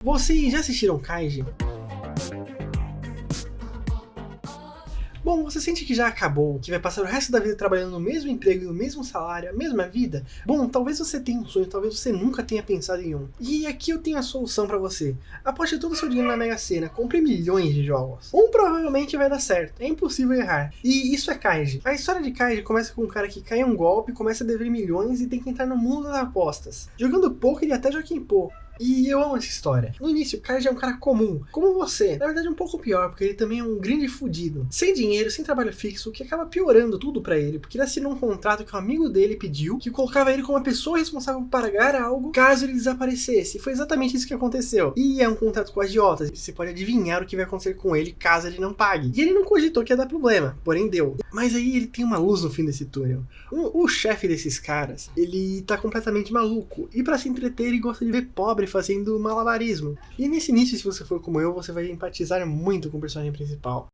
Vocês já assistiram Kaiji? Bom, você sente que já acabou, que vai passar o resto da vida trabalhando no mesmo emprego, no mesmo salário, a mesma vida? Bom, talvez você tenha um sonho, talvez você nunca tenha pensado em um. E aqui eu tenho a solução pra você. Aposte todo o seu dinheiro na Mega Sena, compre milhões de jogos. Um provavelmente vai dar certo, é impossível errar. E isso é Kaiji. A história de Kaiji começa com um cara que cai em um golpe, começa a dever milhões e tem que entrar no mundo das apostas. Jogando poker e até Joaquim Pô. E eu amo essa história. No início, o Kaiji é um cara comum, como você. Na verdade, um pouco pior, porque ele também é um grande fudido. Sem dinheiro, sem trabalho fixo, o que acaba piorando tudo pra ele, porque ele assinou um contrato que um amigo dele pediu, que colocava ele como a pessoa responsável por pagar algo caso ele desaparecesse. E foi exatamente isso que aconteceu. E é um contrato com agiotas. Você pode adivinhar o que vai acontecer com ele caso ele não pague. E ele não cogitou que ia dar problema, porém deu. Mas aí ele tem uma luz no fim desse túnel. O chefe desses caras, ele tá completamente maluco. E pra se entreter, ele gosta de ver pobre fazendo malabarismo. E nesse início, se você for como eu, você vai empatizar muito com o personagem principal.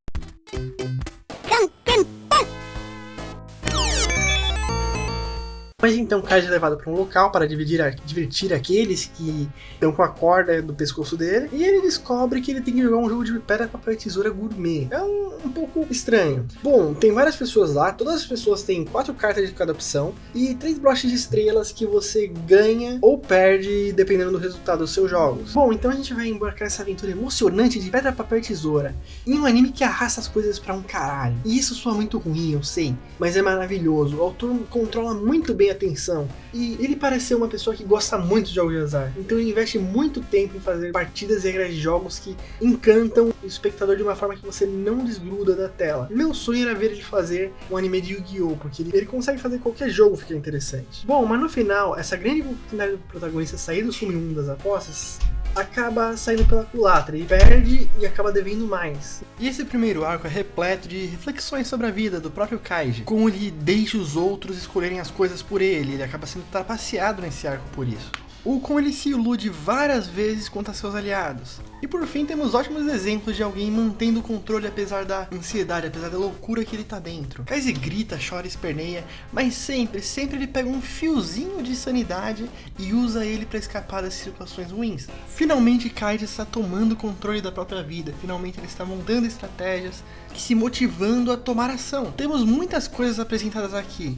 Mas então Kaiji é levado para um local para divertir aqueles que estão com a corda do pescoço dele. E ele descobre que ele tem que jogar um jogo de pedra, papel e tesoura gourmet. É um pouco estranho. Bom, tem várias pessoas lá. Todas as pessoas têm 4 cartas de cada opção. E 3 broches de estrelas que você ganha ou perde dependendo do resultado dos seus jogos. Bom, então a gente vai embarcar nessa aventura emocionante de pedra, papel e tesoura. Em um anime que arrasta as coisas para um caralho. E isso soa muito ruim, eu sei. Mas é maravilhoso. O autor controla muito bem a atenção, e ele parece ser uma pessoa que gosta muito de jogos de azar, então ele investe muito tempo em fazer partidas e regras de jogos que encantam o espectador de uma forma que você não desgruda da tela. Meu sonho era ver ele fazer um anime de Yu-Gi-Oh! Porque ele consegue fazer qualquer jogo ficar interessante. Bom, mas no final, essa grande oportunidade do protagonista sair do submundo das apostas acaba saindo pela culatra, ele perde e acaba devendo mais. E esse primeiro arco é repleto de reflexões sobre a vida do próprio Kaiji, como ele deixa os outros escolherem as coisas por ele acaba sendo trapaceado nesse arco por isso. Ou como ele se ilude várias vezes contra seus aliados. E por fim temos ótimos exemplos de alguém mantendo o controle apesar da ansiedade, apesar da loucura que ele tá dentro. Kaiji grita, chora e esperneia, mas sempre ele pega um fiozinho de sanidade e usa ele para escapar das situações ruins. Finalmente Kaiji está tomando o controle da própria vida, finalmente ele está montando estratégias e se motivando a tomar ação. Temos muitas coisas apresentadas aqui.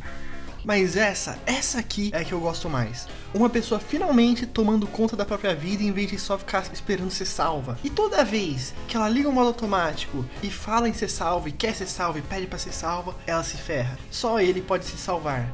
Mas essa aqui é a que eu gosto mais. Uma pessoa finalmente tomando conta da própria vida em vez de só ficar esperando ser salva. E toda vez que ela liga o modo automático e fala em ser salva e quer ser salva e pede pra ser salva, ela se ferra. Só ele pode se salvar.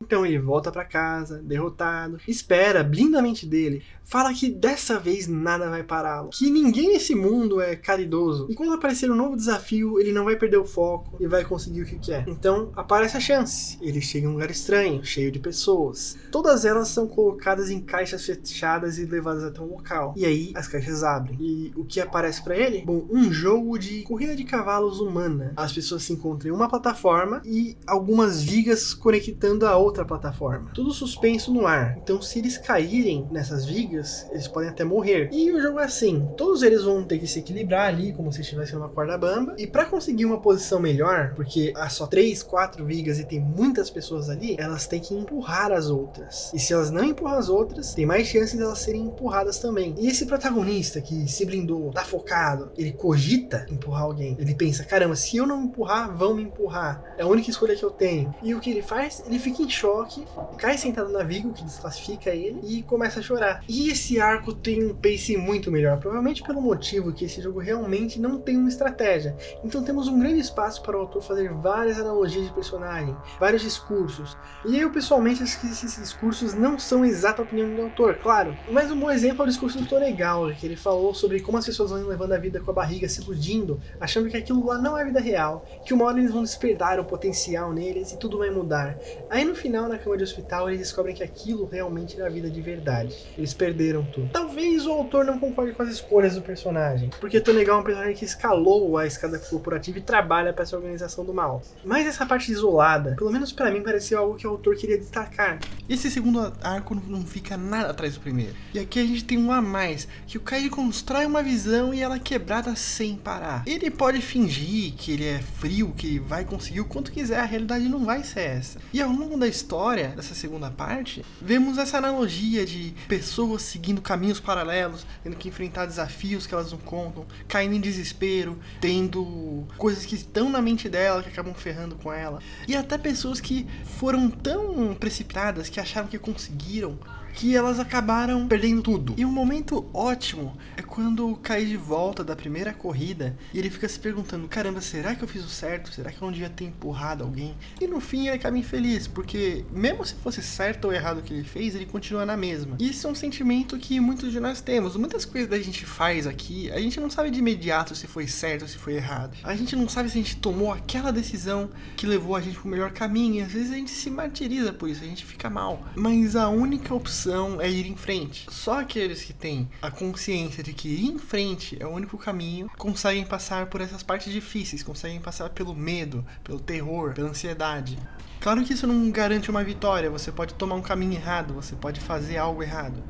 Então ele volta pra casa, derrotado, espera, blinda a mente dele, fala que dessa vez nada vai pará-lo, que ninguém nesse mundo é caridoso, e quando aparecer um novo desafio, ele não vai perder o foco e vai conseguir o que quer. Então aparece a chance, ele chega em um lugar estranho, cheio de pessoas, todas elas são colocadas em caixas fechadas e levadas até um local, e aí as caixas abrem, e o que aparece pra ele? Bom, um jogo de corrida de cavalos humana. As pessoas se encontram em uma plataforma e algumas vigas conectando a outra plataforma. Tudo suspenso no ar. Então se eles caírem nessas vigas, eles podem até morrer. E o jogo é assim. Todos eles vão ter que se equilibrar ali, como se estivessem numa corda bamba. E para conseguir uma posição melhor, porque há só 3, 4 vigas e tem muitas pessoas ali, elas têm que empurrar as outras. E se elas não empurram as outras, tem mais chances de elas serem empurradas também. E esse protagonista que se blindou, tá focado, ele cogita empurrar alguém. Ele pensa, caramba, se eu não empurrar, vão me empurrar. É a única escolha que eu tenho. E o que ele faz? Ele fica em choque, cai sentado na viga, o que desclassifica ele, e começa a chorar. E esse arco tem um pacing muito melhor, provavelmente pelo motivo que esse jogo realmente não tem uma estratégia. Então temos um grande espaço para o autor fazer várias analogias de personagem, vários discursos. E eu pessoalmente acho que esses discursos não são exata opinião do autor, claro. Mas um bom exemplo é o discurso do Tonegawa, que ele falou sobre como as pessoas vão levando a vida com a barriga, se iludindo, achando que aquilo lá não é a vida real, que uma hora eles vão despertar o potencial neles e tudo vai mudar. Aí no final, na cama de hospital, eles descobrem que aquilo realmente era a vida de verdade. Eles perderam tudo. Talvez o autor não concorde com as escolhas do personagem, porque Tonegawa é um personagem que escalou a escada corporativa e trabalha para essa organização do mal. Mas essa parte isolada, pelo menos para mim, pareceu algo que o autor queria destacar. Esse segundo arco não fica nada atrás do primeiro. E aqui a gente tem um a mais, que o Kaiji constrói uma visão e ela é quebrada sem parar. Ele pode fingir que ele é frio, que vai conseguir o quanto quiser, a realidade não vai ser essa. E ao longo da história, história, dessa segunda parte, vemos essa analogia de pessoas seguindo caminhos paralelos, tendo que enfrentar desafios que elas não contam, caindo em desespero, tendo coisas que estão na mente dela que acabam ferrando com ela. E até pessoas que foram tão precipitadas que acharam que conseguiram, que elas acabaram perdendo tudo. E um momento ótimo é quando cai de volta da primeira corrida e ele fica se perguntando, caramba, será que eu fiz o certo? Será que eu não devia ter empurrado alguém? E no fim ele acaba infeliz, porque mesmo se fosse certo ou errado o que ele fez, ele continua na mesma. E isso é um sentimento que muitos de nós temos. Muitas coisas que a gente faz aqui, a gente não sabe de imediato se foi certo ou se foi errado. A gente não sabe se a gente tomou aquela decisão que levou a gente pro melhor caminho, e às vezes a gente se martiriza por isso, a gente fica mal. Mas a única opção é ir em frente. Só aqueles que têm a consciência de que ir em frente é o único caminho conseguem passar por essas partes difíceis, conseguem passar pelo medo, pelo terror, pela ansiedade. Claro que isso não garante uma vitória, você pode tomar um caminho errado, você pode fazer algo errado,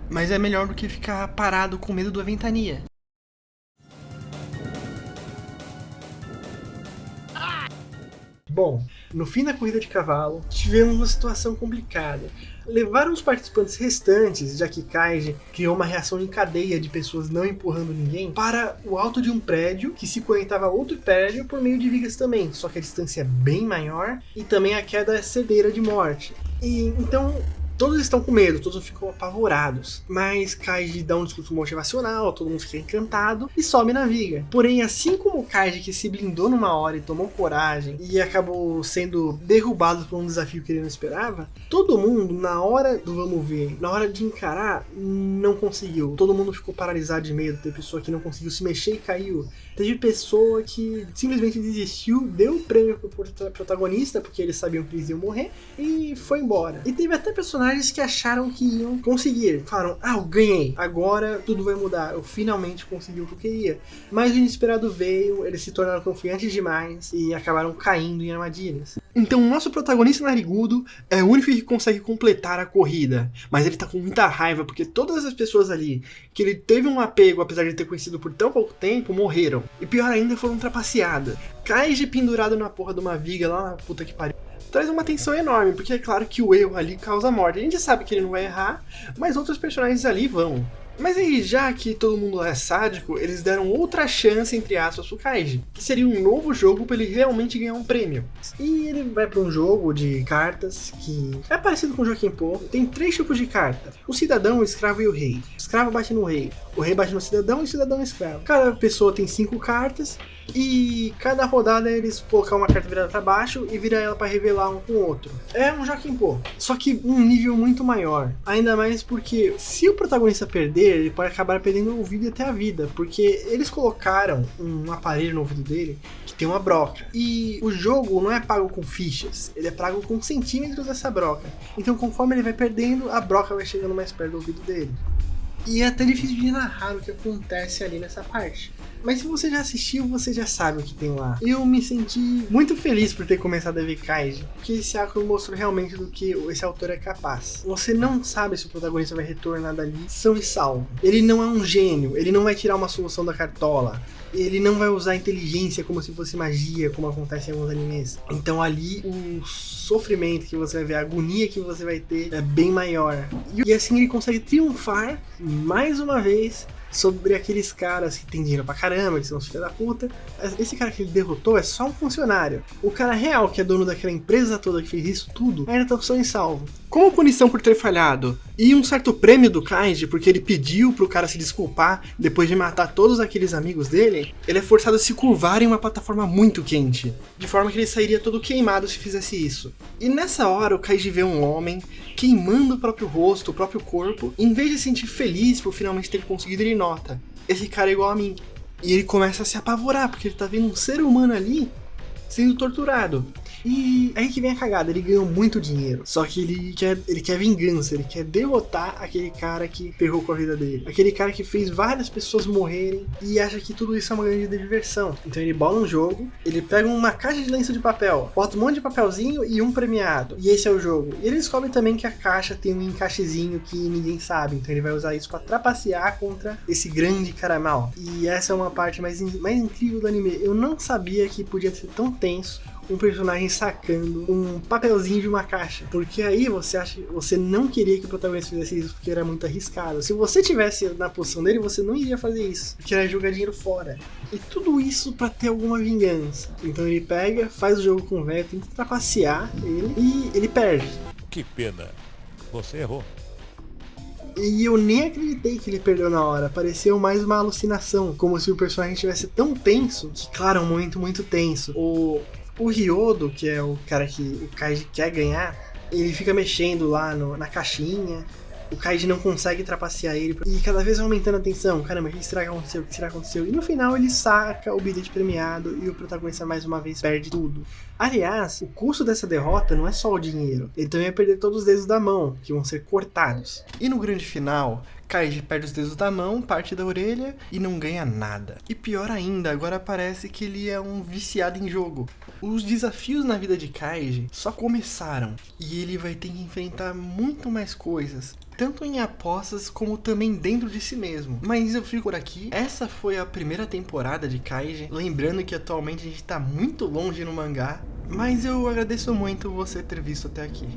mas é melhor do que ficar parado com medo da ventania. Bom, no fim da corrida de cavalo, tivemos uma situação complicada. Levaram os participantes restantes, já que Kaiji criou uma reação em cadeia de pessoas não empurrando ninguém, para o alto de um prédio que se conectava a outro prédio por meio de vigas também, só que a distância é bem maior e também a queda é certeira de morte. E então todos estão com medo, todos ficam apavorados, mas Kaiji dá um discurso motivacional, todo mundo fica encantado e sobe na viga. Porém, assim como o Kaiji, que se blindou numa hora e tomou coragem e acabou sendo derrubado por um desafio que ele não esperava, todo mundo, na hora do vamos ver, na hora de encarar, não conseguiu. Todo mundo ficou paralisado de medo, teve pessoa que não conseguiu se mexer e caiu. Teve pessoa que simplesmente desistiu, deu o prêmio pro protagonista, porque eles sabiam que eles iam morrer, e foi embora. E teve até personagens que acharam que iam conseguir. Falaram, eu ganhei, agora tudo vai mudar, eu finalmente consegui o que eu queria. Mas o inesperado veio, eles se tornaram confiantes demais e acabaram caindo em armadilhas. Então o nosso protagonista narigudo é o único que consegue completar a corrida, mas ele tá com muita raiva porque todas as pessoas ali que ele teve um apego, apesar de ter conhecido por tão pouco tempo, morreram. E pior ainda, foram trapaceadas. Kaiji pendurado na porra de uma viga lá na puta que pariu traz uma tensão enorme, porque é claro que o erro ali causa morte. A gente sabe que ele não vai errar, mas outros personagens ali vão. Mas aí, já que todo mundo é sádico, eles deram outra chance, entre aspas, pro Kaiji, que seria um novo jogo para ele realmente ganhar um prêmio. E ele vai para um jogo de cartas que é parecido com o Joaquim Pô. Tem 3 tipos de carta: o cidadão, o escravo e o rei. O escravo bate no rei, o rei bate no cidadão e o cidadão no escravo. Cada pessoa tem 5 cartas e cada rodada eles colocar uma carta virada para baixo e virar ela para revelar um com o outro. É um Joaquim Pô, só que um nível muito maior. Ainda mais porque se o protagonista perder, ele pode acabar perdendo o ouvido até a vida, porque eles colocaram um aparelho no ouvido dele que tem uma broca. E o jogo não é pago com fichas, ele é pago com centímetros dessa broca. Então conforme ele vai perdendo, a broca vai chegando mais perto do ouvido dele. E é até difícil de narrar o que acontece ali nessa parte. Mas se você já assistiu, você já sabe o que tem lá. Eu me senti muito feliz por ter começado a ver Kaiji, porque esse arco mostrou realmente do que esse autor é capaz. Você não sabe se o protagonista vai retornar dali são e salvo. Ele não é um gênio, ele não vai tirar uma solução da cartola. Ele não vai usar inteligência como se fosse magia, como acontece em alguns animes. Então ali o sofrimento que você vai ver, a agonia que você vai ter é bem maior. E assim ele consegue triunfar mais uma vez sobre aqueles caras que tem dinheiro pra caramba, que são os filhos da puta. Esse cara que ele derrotou é só um funcionário. O cara real, que é dono daquela empresa toda que fez isso tudo, ainda tá só em salvo. Como punição por ter falhado e um certo prêmio do Kaiji, porque ele pediu pro cara se desculpar depois de matar todos aqueles amigos dele, ele é forçado a se curvar em uma plataforma muito quente, de forma que ele sairia todo queimado se fizesse isso. E nessa hora o Kaiji vê um homem queimando o próprio rosto, o próprio corpo, e em vez de se sentir feliz por finalmente ter conseguido, ele nota: esse cara é igual a mim. E ele começa a se apavorar, porque ele tá vendo um ser humano ali sendo torturado. E aí que vem a cagada, ele ganhou muito dinheiro, só que ele quer vingança, ele quer derrotar aquele cara que ferrou com a vida dele, aquele cara que fez várias pessoas morrerem e acha que tudo isso é uma grande diversão. Então ele bola um jogo, ele pega uma caixa de lenço de papel, bota um monte de papelzinho e um premiado, e esse é o jogo. E ele descobre também que a caixa tem um encaixezinho que ninguém sabe, então ele vai usar isso pra trapacear contra esse grande cara mal. E essa é uma parte mais incrível do anime. Eu não sabia que podia ser tão tenso um personagem sacando um papelzinho de uma caixa. Porque aí você não queria que o protagonista fizesse isso porque era muito arriscado. Se você tivesse na posição dele, você não iria fazer isso, porque era jogar dinheiro fora. E tudo isso pra ter alguma vingança. Então ele pega, faz o jogo com o velho, tenta trapacear ele e ele perde. Que pena, você errou. E eu nem acreditei que ele perdeu na hora. Pareceu mais uma alucinação. Como se o personagem estivesse tão tenso. Que, claro, é um momento muito tenso. O Ryodo, que é o cara que o Kaiji quer ganhar, ele fica mexendo lá na caixinha. O Kaiji não consegue trapacear ele. E cada vez aumentando a tensão. Caramba, o que será que aconteceu? O que será que aconteceu? E no final ele saca o bilhete premiado e o protagonista mais uma vez perde tudo. Aliás, o custo dessa derrota não é só o dinheiro. Ele também vai perder todos os dedos da mão, que vão ser cortados. E no grande final, Kaiji perde os dedos da mão, parte da orelha e não ganha nada. E pior ainda, agora parece que ele é um viciado em jogo. Os desafios na vida de Kaiji só começaram e ele vai ter que enfrentar muito mais coisas, tanto em apostas como também dentro de si mesmo. Mas eu fico por aqui. Essa foi a primeira temporada de Kaiji. Lembrando que atualmente a gente tá muito longe no mangá, mas eu agradeço muito você ter visto até aqui.